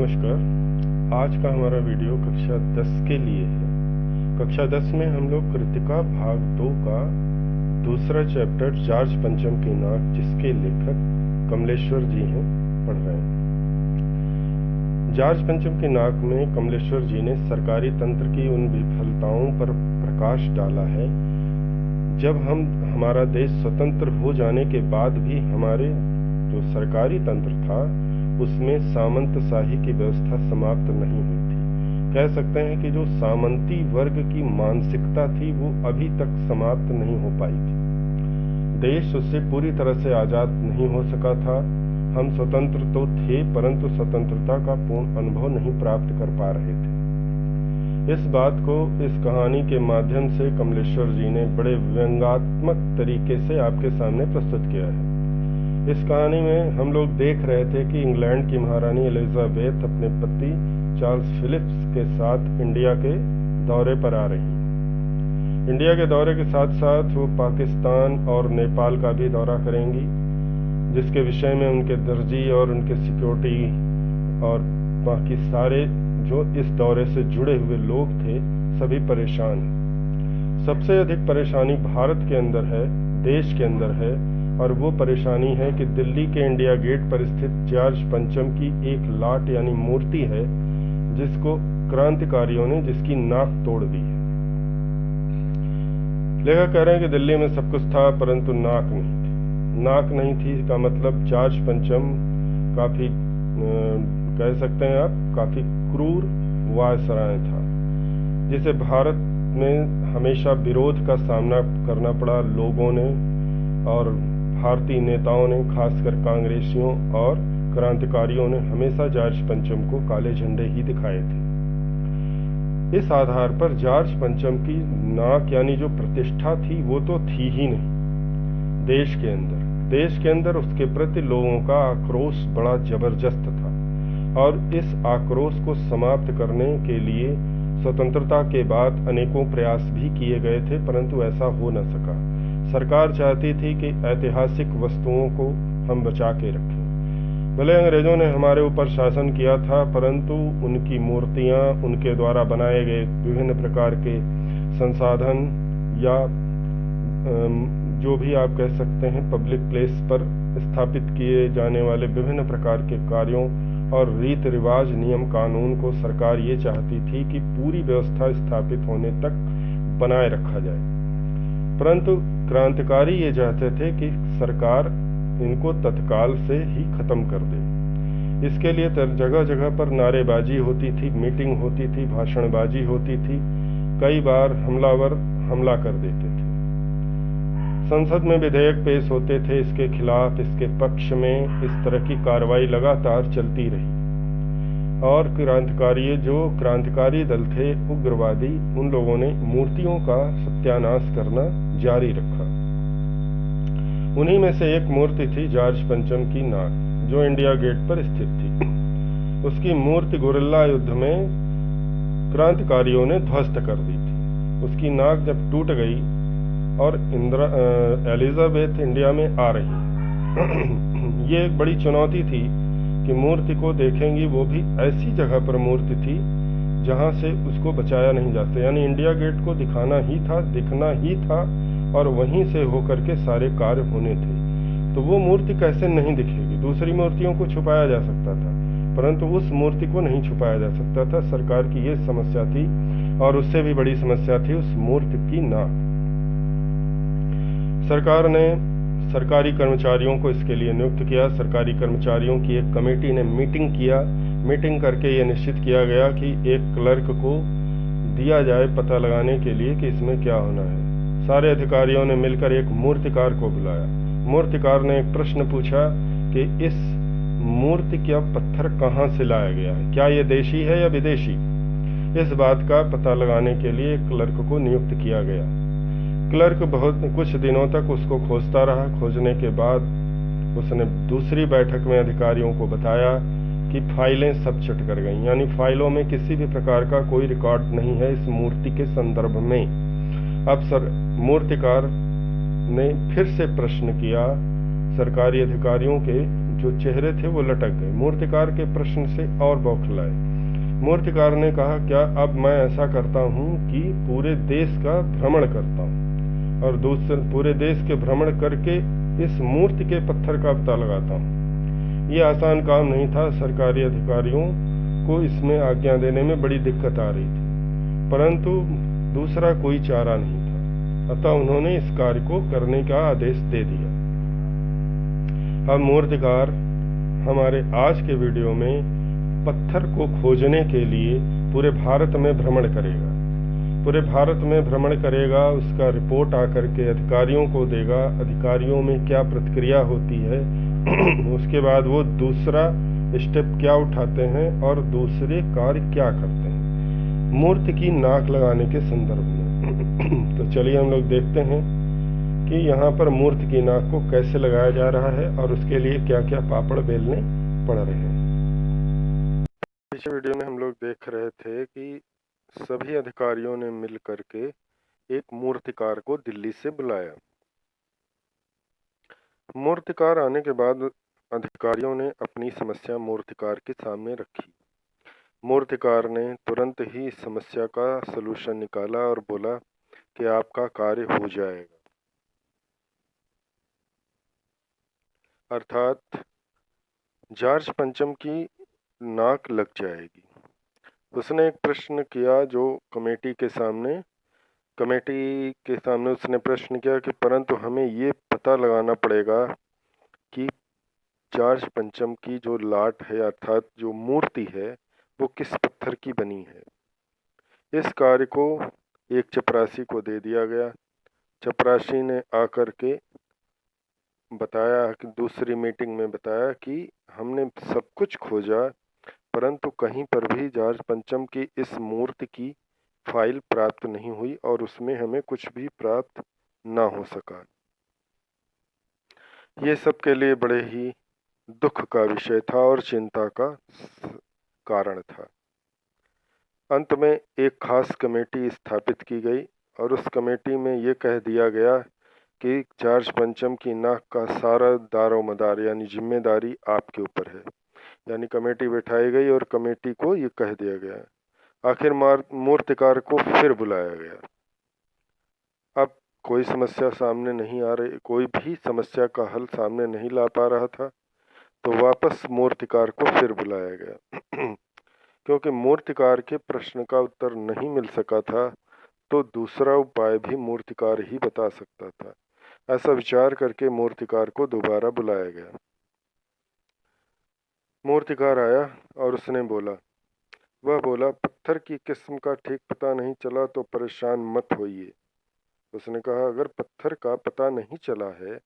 नमस्कार। आज का हमारा वीडियो कक्षा 10 के लिए है। कक्षा 10 में हम लोग कृतिका भाग 2 का दूसरा चैप्टर जॉर्ज पंचम की नाक, जिसके लेखक कमलेश्वर जी हैं, पढ़ रहे हैं। जॉर्ज पंचम की नाक में कमलेश्वर जी ने सरकारी तंत्र की उन विफलताओं पर प्रकाश डाला है। जब हमारा देश स्वतंत्र हो जाने के बाद भी हमारे जो सरकारी तंत्र था उसमें सामंतशाही की व्यवस्था समाप्त नहीं हुई थी। कह सकते हैं कि जो सामंती वर्ग की मानसिकता थी वो अभी तक समाप्त नहीं हो पाई थी। देश उससे पूरी तरह से आजाद नहीं हो सका था। हम स्वतंत्र तो थे, परंतु स्वतंत्रता का पूर्ण अनुभव नहीं प्राप्त कर पा रहे थे। इस बात को इस कहानी के माध्यम से कमलेश्वर जी ने बड़े व्यंग्यात्मक तरीके से आपके सामने प्रस्तुत किया है। इस कहानी में हम लोग देख रहे थे कि इंग्लैंड की महारानी एलिजाबेथ अपने पति चार्ल्स फिलिप्स के साथ इंडिया के दौरे पर आ रही। इंडिया के दौरे के साथ साथ वो पाकिस्तान और नेपाल का भी दौरा करेंगी, जिसके विषय में उनके दर्जी और उनके सिक्योरिटी और बाकी सारे जो इस दौरे से जुड़े हुए लोग थे सभी परेशान हैं। सबसे अधिक परेशानी भारत के अंदर है, देश के अंदर है, और वो परेशानी है कि दिल्ली के इंडिया गेट पर स्थित जॉर्ज पंचम की एक लाट यानी मूर्ति है, जिसको क्रांतिकारियों ने जिसकी नाक तोड़ दी है। लेखक कह रहे हैं कि दिल्ली में सब कुछ था परंतु नाक नहीं थी। नाक नहीं थी का मतलब जॉर्ज पंचम काफी कह सकते हैं आप काफी क्रूर वायसराय था, जिसे भारत में हमेशा विरोध का सामना करना पड़ा। लोगों ने और भारतीय नेताओं ने, खासकर कांग्रेसियों और क्रांतिकारियों ने हमेशा जॉर्ज पंचम को काले झंडे ही दिखाए थे। इस आधार पर जॉर्ज पंचम की नाक यानी जो प्रतिष्ठा थी वो तो थी ही नहीं। देश के अंदर उसके प्रति लोगों का आक्रोश बड़ा जबरदस्त था, और इस आक्रोश को समाप्त करने के लिए स्वतंत्रता के बाद अनेकों प्रयास भी किए गए थे, परंतु ऐसा हो न सका। सरकार चाहती थी कि ऐतिहासिक वस्तुओं को हम बचा के रखें। भले अंग्रेजों ने हमारे ऊपर शासन किया था, परंतु उनकी मूर्तियां, उनके द्वारा बनाए गए विभिन्न प्रकार के संसाधन या जो भी आप कह सकते हैं पब्लिक प्लेस पर स्थापित किए जाने वाले विभिन्न प्रकार के कार्यों और रीति रिवाज, नियम कानून को सरकार ये चाहती थी कि पूरी व्यवस्था स्थापित होने तक बनाए रखा जाए। परंतु क्रांतिकारी ये चाहते थे कि सरकार इनको तत्काल से ही खत्म कर दे। इसके लिए जगह जगह पर नारेबाजी होती थी, मीटिंग होती थी, भाषणबाजी होती थी। कई बार हमलावर हमला कर देते थे। संसद में विधेयक पेश होते थे इसके खिलाफ, इसके पक्ष में। इस तरह की कार्रवाई लगातार चलती रही, और जो क्रांतिकारी दल थे, उग्रवादी, उन लोगों ने मूर्तियों का सत्यानाश करना जारी रखा। उन्हीं में से एक मूर्ति थी जॉर्ज पंचम की नाक, जो इंडिया गेट पर स्थित थी। उसकी मूर्ति गुरिल्ला युद्ध में क्रांतिकारियों ने ध्वस्त कर दी थी। उसकी नाक जब टूट गई और एलिजाबेथ इंडिया में आ रही, ये एक बड़ी चुनौती थी कि मूर्ति को देखेंगी, वो भी ऐसी जगह पर मूर्ति थी जहां से उसको बचाया नहीं जा सकता। यानी इंडिया गेट को दिखाना ही था, दिखना ही था, और वहीं से होकर के सारे कार्य होने थे। तो वो मूर्ति कैसे नहीं दिखेगी? दूसरी मूर्तियों को छुपाया जा सकता था, परंतु उस मूर्ति को नहीं छुपाया जा सकता था। सरकार की ये समस्या थी, और उससे भी बड़ी समस्या थी उस मूर्ति की नाक। सरकार ने सरकारी कर्मचारियों को इसके लिए नियुक्त किया। सरकारी कर्मचारियों की एक कमेटी ने मीटिंग किया। मीटिंग करके ये निश्चित किया गया कि एक क्लर्क को दिया जाए पता लगाने के लिए कि इसमें क्या होना है। सारे अधिकारियों ने मिलकर एक मूर्तिकार को बुलाया। मूर्तिकार ने एक प्रश्न पूछा कि इस मूर्ति का पत्थर कहाँ से लाया गया है, क्या ये देशी है या विदेशी? इस बात का पता लगाने के लिए क्लर्क को नियुक्त किया गया। क्लर्क कुछ दिनों तक उसको खोजता रहा। खोजने के बाद उसने दूसरी बैठक में अधिकारियों को बताया कि फाइलें सब चट कर गईं, यानी फाइलों में किसी भी प्रकार का कोई रिकॉर्ड नहीं है इस मूर्ति के संदर्भ में। अब मूर्तिकार ने फिर से प्रश्न किया सरकारी अधिकारियों के जो चेहरे थे वो लटक गए। मूर्तिकार के प्रश्न से और बौखलाए। मूर्तिकार ने कहा, क्या अब मैं ऐसा करता हूँ कि पूरे देश का भ्रमण करता हूँ और दूसरे पूरे देश के भ्रमण करके इस मूर्ति के पत्थर का पता लगाता हूँ। ये आसान काम नहीं था। सरकारी अधिकारियों को इसमें आज्ञा देने में बड़ी दिक्कत आ रही थी, परंतु दूसरा कोई चारा नहीं था। अतः उन्होंने इस कार्य को करने का आदेश दे दिया। अब मूर्तिकार हमारे आज के वीडियो में पत्थर को खोजने के लिए पूरे भारत में भ्रमण करेगा। पूरे भारत में भ्रमण करेगा, उसका रिपोर्ट आकर के अधिकारियों को देगा। अधिकारियों में क्या प्रतिक्रिया होती है उसके बाद वो दूसरा स्टेप क्या उठाते हैं और दूसरे कार्य क्या करते हैं मूर्ति की नाक लगाने के संदर्भ में। तो चलिए हम लोग देखते हैं कि यहाँ पर मूर्ति की नाक को कैसे लगाया जा रहा है और उसके लिए क्या क्या पापड़ बेलने पड़ रहे हैं। पिछले वीडियो में हम लोग देख रहे थे कि सभी अधिकारियों ने मिल करके एक मूर्तिकार को दिल्ली से बुलाया। मूर्तिकार आने के बाद अधिकारियों ने अपनी समस्या मूर्तिकार के सामने रखी। मूर्तिकार ने तुरंत ही इस समस्या का सलूशन निकाला और बोला कि आपका कार्य हो जाएगा, अर्थात जॉर्ज पंचम की नाक लग जाएगी। उसने एक प्रश्न किया जो कमेटी के सामने उसने प्रश्न किया कि परंतु हमें ये पता लगाना पड़ेगा कि जॉर्ज पंचम की जो लाट है अर्थात जो मूर्ति है वो किस पत्थर की बनी है। इस कार्य को एक चपरासी को दे दिया गया। चपरासी ने आकर के बताया कि दूसरी मीटिंग में बताया कि हमने सब कुछ खोजा परंतु कहीं पर भी जॉर्ज पंचम की इस मूर्ति की फाइल प्राप्त नहीं हुई और उसमें हमें कुछ भी प्राप्त ना हो सका। ये सब के लिए बड़े ही दुख का विषय था और चिंता का कारण था। अंत में एक खास कमेटी स्थापित की गई और उस कमेटी में ये कह दिया गया कि जॉर्ज पंचम की नाक का सारा दारोमदार यानी जिम्मेदारी आपके ऊपर है। यानी कमेटी बैठाई गई और कमेटी को ये कह दिया गया। आखिर मूर्तिकार को फिर बुलाया गया। अब कोई समस्या सामने नहीं आ रही, कोई भी समस्या का हल सामने नहीं ला पा रहा था, तो वापस मूर्तिकार को फिर बुलाया गया। क्योंकि मूर्तिकार के प्रश्न का उत्तर नहीं मिल सका था तो दूसरा उपाय भी मूर्तिकार ही बता सकता था। ऐसा विचार करके मूर्तिकार को दोबारा बुलाया गया। मूर्तिकार आया और उसने बोला, पत्थर की किस्म का ठीक पता नहीं चला तो परेशान मत होइए। उसने कहा, अगर पत्थर का पता नहीं चला है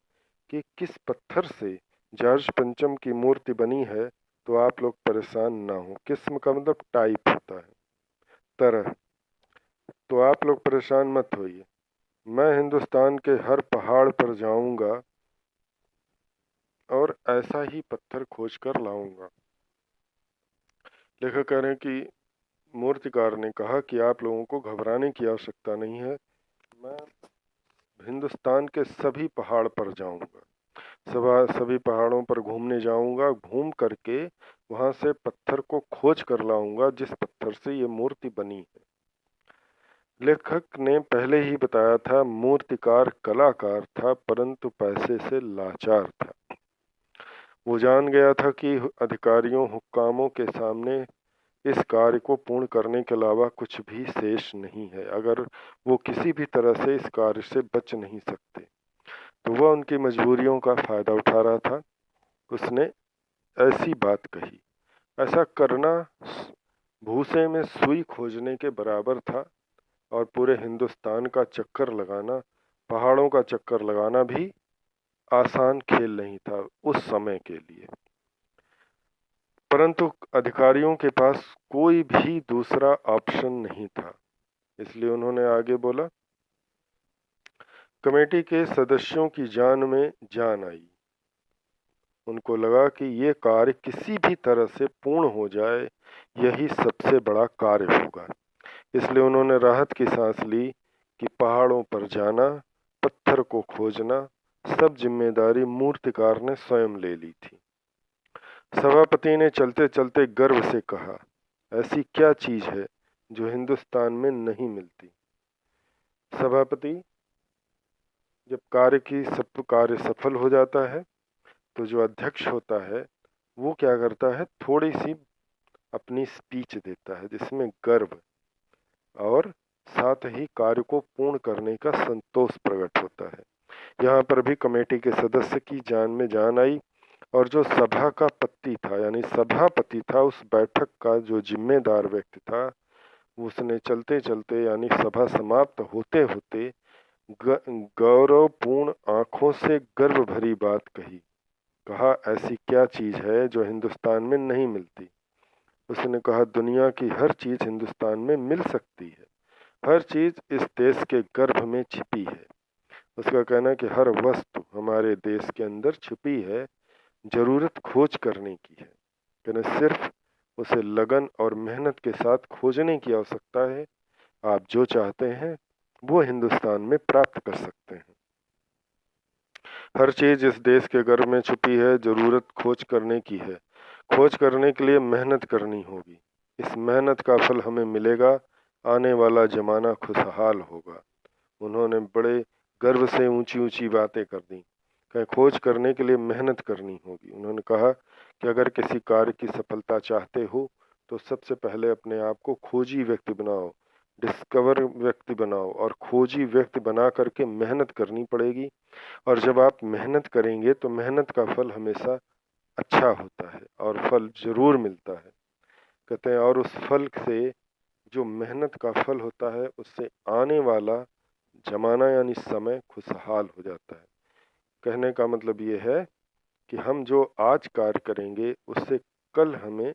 कि किस पत्थर से जॉर्ज पंचम की मूर्ति बनी है तो आप लोग परेशान ना हो। किस्म का मतलब टाइप होता है, तरह। तो आप लोग परेशान मत होइए। मैं हिंदुस्तान के हर पहाड़ पर जाऊंगा और ऐसा ही पत्थर खोज कर लाऊंगा। लेखक कह रहे हैं कि मूर्तिकार ने कहा कि आप लोगों को घबराने की आवश्यकता नहीं है। मैं हिंदुस्तान के सभी पहाड़ पर जाऊंगा, सभी पहाड़ों पर घूमने जाऊंगा। घूम करके वहां से पत्थर को खोज कर लाऊंगा जिस पत्थर से ये मूर्ति बनी है। लेखक ने पहले ही बताया था, मूर्तिकार कलाकार था परंतु पैसे से लाचार था। वो जान गया था कि अधिकारियों हुक्कामों के सामने इस कार्य को पूर्ण करने के अलावा कुछ भी शेष नहीं है। अगर वो किसी भी तरह से इस कार्य से बच नहीं सकते तो वह उनकी मजबूरियों का फायदा उठा रहा था। उसने ऐसी बात कही, ऐसा करना भूसे में सुई खोजने के बराबर था और पूरे हिंदुस्तान का चक्कर लगाना, पहाड़ों का चक्कर लगाना भी आसान खेल नहीं था उस समय के लिए। परंतु अधिकारियों के पास कोई भी दूसरा ऑप्शन नहीं था, इसलिए उन्होंने आगे बोला। कमेटी के सदस्यों की जान में जान आई। उनको लगा कि ये कार्य किसी भी तरह से पूर्ण हो जाए, यही सबसे बड़ा कार्य होगा। इसलिए उन्होंने राहत की सांस ली कि पहाड़ों पर जाना, पत्थर को खोजना, सब जिम्मेदारी मूर्तिकार ने स्वयं ले ली थी। सभापति ने चलते चलते गर्व से कहा, ऐसी क्या चीज है जो हिंदुस्तान में नहीं मिलती। सभापति जब कार्य सफल हो जाता है तो जो अध्यक्ष होता है वो क्या करता है, थोड़ी सी अपनी स्पीच देता है जिसमें गर्व और साथ ही कार्य को पूर्ण करने का संतोष प्रकट होता है। यहाँ पर भी कमेटी के सदस्य की जान में जान आई और जो सभा का पति था यानी सभापति था, उस बैठक का जो जिम्मेदार व्यक्ति था, उसने चलते चलते यानी सभा समाप्त होते होते गौरवपूर्ण आंखों से गर्व भरी बात कही। कहा, ऐसी क्या चीज है जो हिंदुस्तान में नहीं मिलती। उसने कहा, दुनिया की हर चीज हिंदुस्तान में मिल सकती है, हर चीज इस देश के गर्भ में छिपी है। उसका कहना है कि हर वस्तु हमारे देश के अंदर छिपी है, जरूरत खोज करने की है। कहना सिर्फ उसे लगन और मेहनत के साथ खोजने की आवश्यकता है। आप जो चाहते हैं वो हिंदुस्तान में प्राप्त कर सकते हैं। हर चीज इस देश के गर्भ में छुपी है, जरूरत खोज करने की है। खोज करने के लिए मेहनत करनी होगी, इस मेहनत का फल हमें मिलेगा, आने वाला जमाना खुशहाल होगा। उन्होंने बड़े गर्व से ऊंची ऊंची बातें कर दी। कहीं खोज करने के लिए मेहनत करनी होगी। उन्होंने कहा कि अगर किसी कार्य की सफलता चाहते हो तो सबसे पहले अपने आप को खोजी व्यक्ति बनाओ, डिस्कवर व्यक्ति बनाओ और खोजी व्यक्ति बना करके मेहनत करनी पड़ेगी। और जब आप मेहनत करेंगे तो मेहनत का फल हमेशा अच्छा होता है और फल जरूर मिलता है। कहते हैं और उस फल से, जो मेहनत का फल होता है, उससे आने वाला जमाना यानी समय खुशहाल हो जाता है। कहने का मतलब ये है कि हम जो आज कार्य करेंगे उससे कल हमें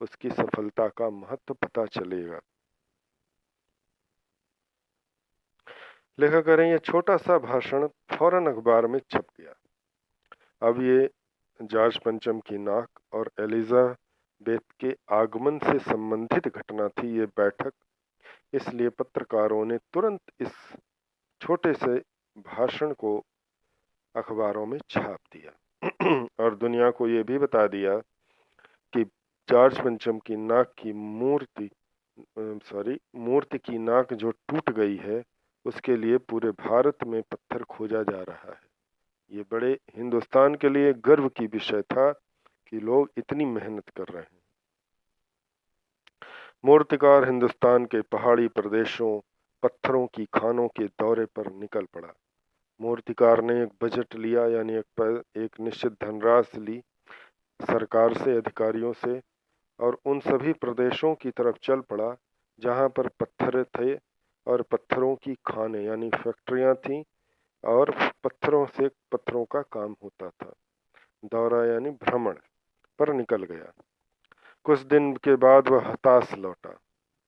उसकी सफलता का महत्व पता चलेगा। लेखक करें ये छोटा सा भाषण फौरन अखबार में छप गया। अब ये जॉर्ज पंचम की नाक और एलिजाबेथ के आगमन से संबंधित घटना थी ये बैठक, इसलिए पत्रकारों ने तुरंत इस छोटे से भाषण को अखबारों में छाप दिया और दुनिया को ये भी बता दिया कि जॉर्ज पंचम की नाक की मूर्ति की नाक जो टूट गई है उसके लिए पूरे भारत में पत्थर खोजा जा रहा है। ये बड़े हिंदुस्तान के लिए गर्व की विषय था कि लोग इतनी मेहनत कर रहे हैं। मूर्तिकार हिंदुस्तान के पहाड़ी प्रदेशों, पत्थरों की खानों के दौरे पर निकल पड़ा। मूर्तिकार ने एक बजट लिया यानी एक निश्चित धनराशि ली सरकार से, अधिकारियों से, और उन सभी प्रदेशों की तरफ चल पड़ा जहां पर पत्थर थे और पत्थरों की खानें यानी फैक्ट्रियां थीं और पत्थरों से पत्थरों का काम होता था। दौरा यानी भ्रमण पर निकल गया। कुछ दिन के बाद वह हताश लौटा,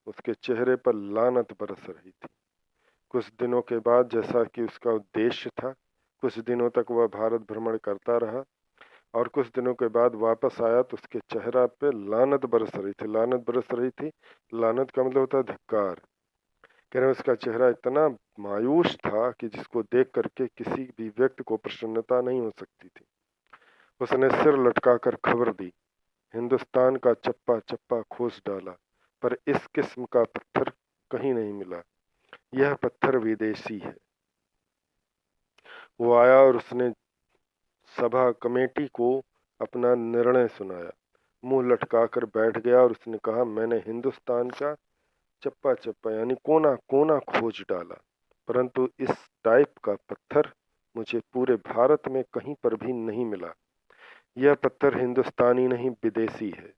उसके चेहरे पर लानत बरस रही थी। कुछ दिनों के बाद, जैसा कि उसका उद्देश्य था, कुछ दिनों तक वह भारत भ्रमण करता रहा और कुछ दिनों के बाद वापस आया तो उसके चेहरा पे लानत बरस रही थी। लानत बरस रही थी, लानत का मतलब होता है धिक्कार। कह रहे उसका चेहरा इतना मायूस था कि जिसको देख करके किसी भी व्यक्ति को प्रसन्नता नहीं हो सकती थी। उसने सिर लटकाकर खबर दी, हिंदुस्तान का चप्पा चप्पा खोज डाला पर इस किस्म का पत्थर कहीं नहीं मिला, यह पत्थर विदेशी है। वो आया और उसने सभा कमेटी को अपना निर्णय सुनाया, मुंह लटकाकर बैठ गया और उसने कहा, मैंने हिंदुस्तान का चप्पा चप्पा यानी कोना कोना खोज डाला, परंतु इस टाइप का पत्थर मुझे पूरे भारत में कहीं पर भी नहीं मिला। यह पत्थर हिंदुस्तानी नहीं विदेशी है।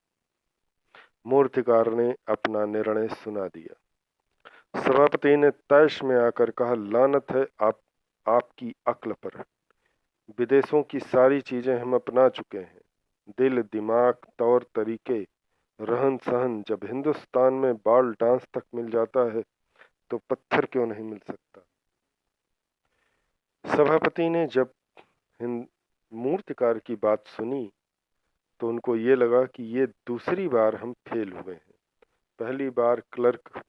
मूर्तिकार ने अपना निर्णय सुना दिया। सभापति ने तैश में आकर कहा, लानत है आपकी अक्ल पर। विदेशों की सारी चीजें हम अपना चुके हैं, दिल, दिमाग, तौर तरीके, रहन सहन। जब हिंदुस्तान में बाल डांस तक मिल जाता है तो पत्थर क्यों नहीं मिल सकता। सभापति ने जब मूर्तिकार की बात सुनी तो उनको ये लगा कि ये दूसरी बार हम फेल हुए हैं। पहली बार क्लर्क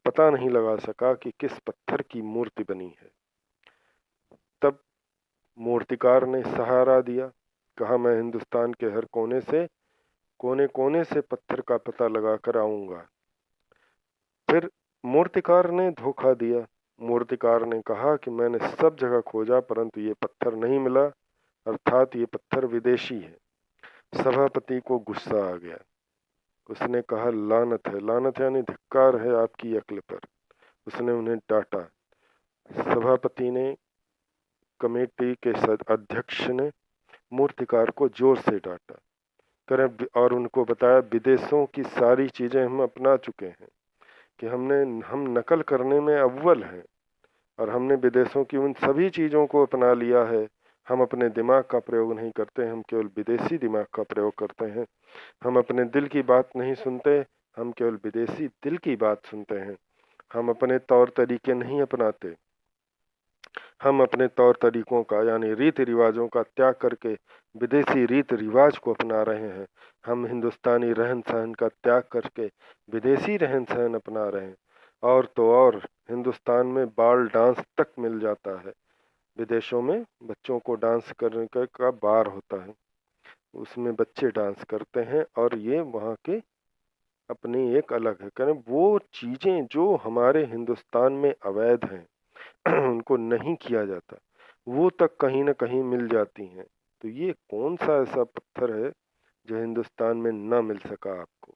पता नहीं लगा सका कि किस पत्थर की मूर्ति बनी है। तब मूर्तिकार ने सहारा दिया, कहा, मैं हिंदुस्तान के हर कोने से कोने कोने से पत्थर का पता लगाकर आऊंगा। फिर मूर्तिकार ने धोखा दिया। मूर्तिकार ने कहा कि मैंने सब जगह खोजा परंतु ये पत्थर नहीं मिला, अर्थात ये पत्थर विदेशी है। सभापति को गुस्सा आ गया। उसने कहा, लानत है, लानत यानी धिक्कार है आपकी अक्ल पर। उसने उन्हें डांटा। सभापति ने, कमेटी के अध्यक्ष ने मूर्तिकार को जोर से डांटा करें और उनको बताया, विदेशों की सारी चीजें हम अपना चुके हैं, कि हम नकल करने में अव्वल हैं और हमने विदेशों की उन सभी चीजों को अपना लिया है। हम अपने दिमाग का प्रयोग नहीं करते, हम केवल विदेशी दिमाग का प्रयोग करते हैं। हम अपने दिल की बात नहीं सुनते, हम केवल विदेशी दिल की बात सुनते हैं। हम अपने तौर तरीके नहीं अपनाते, हम अपने तौर तरीकों का यानी रीति रिवाजों का त्याग करके विदेशी रीति रिवाज को अपना रहे हैं। हम हिंदुस्तानी रहन सहन का त्याग करके विदेशी रहन सहन अपना रहे हैं। और तो और हिंदुस्तान में बाल डांस तक मिल जाता है, विदेशों में बच्चों को डांस करने का बार होता है, उसमें बच्चे डांस करते हैं और ये वहाँ के अपनी एक अलग है। करें वो चीजें जो हमारे हिंदुस्तान में अवैध हैं उनको नहीं किया जाता, वो तक कहीं न कहीं मिल जाती हैं। तो ये कौन सा ऐसा पत्थर है जो हिंदुस्तान में ना मिल सका आपको।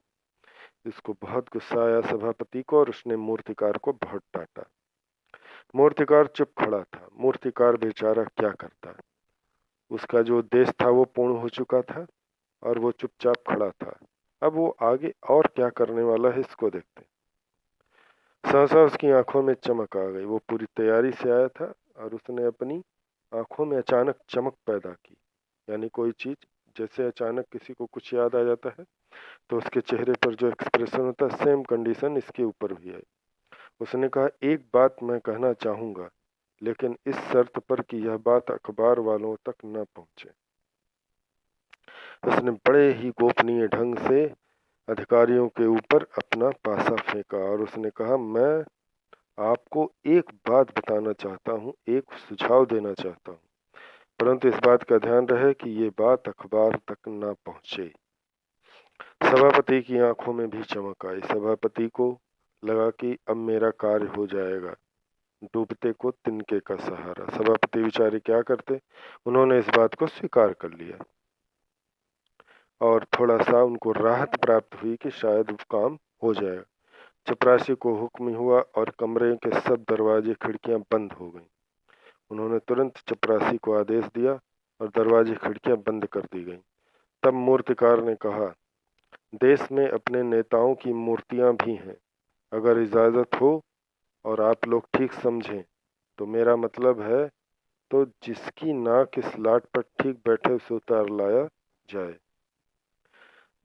इसको बहुत गुस्सा आया सभापति को और उसने मूर्तिकार को बहुत डांटा। मूर्तिकार चुप खड़ा था। मूर्तिकार बेचारा क्या करता, उसका जो उद्देश्य था वो पूर्ण हो चुका था और वो चुपचाप खड़ा था। अब वो आगे और क्या करने वाला है इसको देखते हैं। सहसा उसकी आंखों में चमक आ गई। वो पूरी तैयारी से आया था और उसने अपनी आंखों में अचानक चमक पैदा की, यानी कोई चीज जैसे अचानक किसी को कुछ याद आ जाता है तो उसके चेहरे पर जो एक्सप्रेशन होता है, सेम कंडीशन इसके ऊपर भी है। उसने कहा, एक बात मैं कहना चाहूंगा, लेकिन इस शर्त पर कि यह बात अखबार वालों तक न पहुंचे। उसने बड़े ही गोपनीय ढंग से अधिकारियों के ऊपर अपना पासा फेंका और उसने कहा, मैं आपको एक बात बताना चाहता हूँ, एक सुझाव देना चाहता हूँ, परंतु इस बात का ध्यान रहे कि ये बात अखबार तक ना पहुंचे। सभापति की आंखों में भी चमक आई। सभापति को लगा कि अब मेरा कार्य हो जाएगा, डूबते को तिनके का सहारा। सभापति बेचारे क्या करते, उन्होंने इस बात को स्वीकार कर लिया और थोड़ा सा उनको राहत प्राप्त हुई कि शायद काम हो जाएगा। चपरासी को हुक्म हुआ और कमरे के सब दरवाजे खिड़कियां बंद हो गईं। उन्होंने तुरंत चपरासी को आदेश दिया और दरवाजे खिड़कियां बंद कर दी गईं। तब मूर्तिकार ने कहा, देश में अपने नेताओं की मूर्तियां भी हैं, अगर इजाजत हो और आप लोग ठीक समझें तो मेरा मतलब है, तो जिसकी नाक इस लाट पर ठीक बैठे उसे उतार लाया जाए।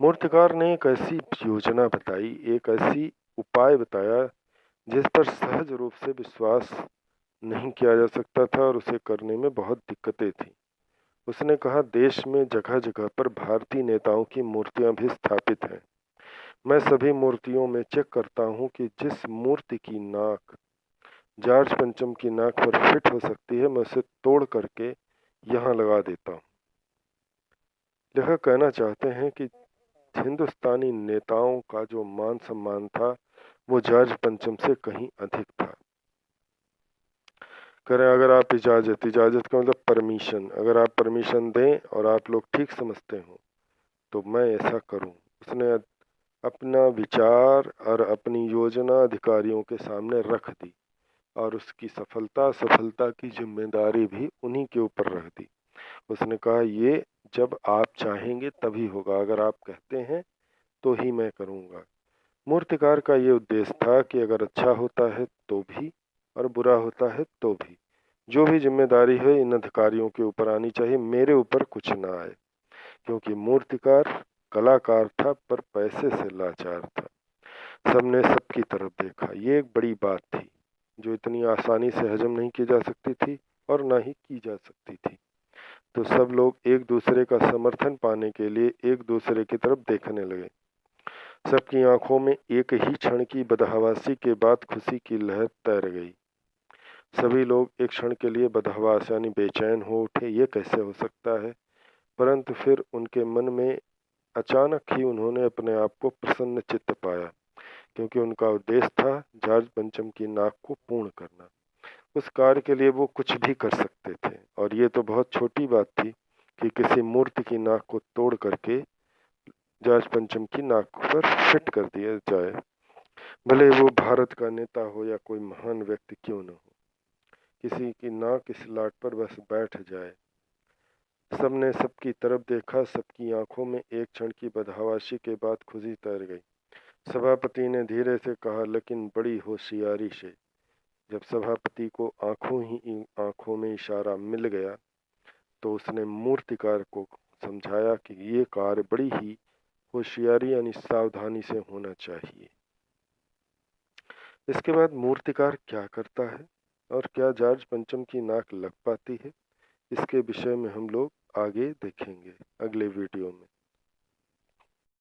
मूर्तिकार ने एक ऐसी योजना बताई, एक ऐसी उपाय बताया जिस पर सहज रूप से विश्वास नहीं किया जा सकता था और उसे करने में बहुत दिक्कतें थीं। उसने कहा, देश में जगह जगह पर भारतीय नेताओं की मूर्तियां भी स्थापित हैं। मैं सभी मूर्तियों में चेक करता हूं कि जिस मूर्ति की नाक जॉर्ज पंचम की नाक पर फिट हो सकती है, मैं उसे तोड़ करके यहाँ लगा देता हूँ। लेखक कहना चाहते हैं कि हिंदुस्तानी नेताओं का जो मान सम्मान था वो जॉर्ज पंचम से कहीं अधिक था। करें अगर आप इजाजत का मतलब परमिशन, अगर आप परमिशन दें और आप लोग ठीक समझते हो तो मैं ऐसा करूं। उसने अपना विचार और अपनी योजना अधिकारियों के सामने रख दी और उसकी सफलता की जिम्मेदारी भी उन्हीं के ऊपर रख दी। उसने कहा, ये जब आप चाहेंगे तभी होगा, अगर आप कहते हैं तो ही मैं करूंगा। मूर्तिकार का ये उद्देश्य था कि अगर अच्छा होता है तो भी और बुरा होता है तो भी जो भी जिम्मेदारी है इन अधिकारियों के ऊपर आनी चाहिए, मेरे ऊपर कुछ ना आए। क्योंकि मूर्तिकार कलाकार था पर पैसे से लाचार था। सबने सबकी तरफ देखा। ये एक बड़ी बात थी जो इतनी आसानी से हजम नहीं की जा सकती थी और ना ही की जा सकती थी। तो सब लोग एक दूसरे का समर्थन पाने के लिए एक दूसरे की तरफ देखने लगे। सबकी आंखों में एक ही क्षण की बदहवासी के बाद खुशी की लहर तैर गई। सभी लोग एक क्षण के लिए बदहवास यानी बेचैन हो उठे, ये कैसे हो सकता है, परंतु फिर उनके मन में अचानक ही उन्होंने अपने आप को प्रसन्नचित्त पाया, क्योंकि उनका उद्देश्य था जॉर्ज पंचम की नाक को पूर्ण करना। उस कार्य के लिए वो कुछ भी कर सकते थे, और ये तो बहुत छोटी बात थी कि किसी मूर्ति की नाक को तोड़ करके जॉर्ज पंचम की नाक पर फिट कर दिया जाए, भले वो भारत का नेता हो या कोई महान व्यक्ति क्यों न हो। किसी की नाक इस लाट पर बस बैठ जाए। सबने सबकी तरफ देखा, सबकी आंखों में एक क्षण की बदहवासी के बाद खुशी तैर गई। सभापति ने धीरे से कहा, लेकिन बड़ी होशियारी से। जब सभापति को आंखों में इशारा मिल गया, तो उसने मूर्तिकार को समझाया कि ये कार्य बड़ी ही होशियारी यानी सावधानी से होना चाहिए। इसके बाद मूर्तिकार क्या करता है और क्या जॉर्ज पंचम की नाक लग पाती है, इसके विषय में हम लोग आगे देखेंगे अगले वीडियो में।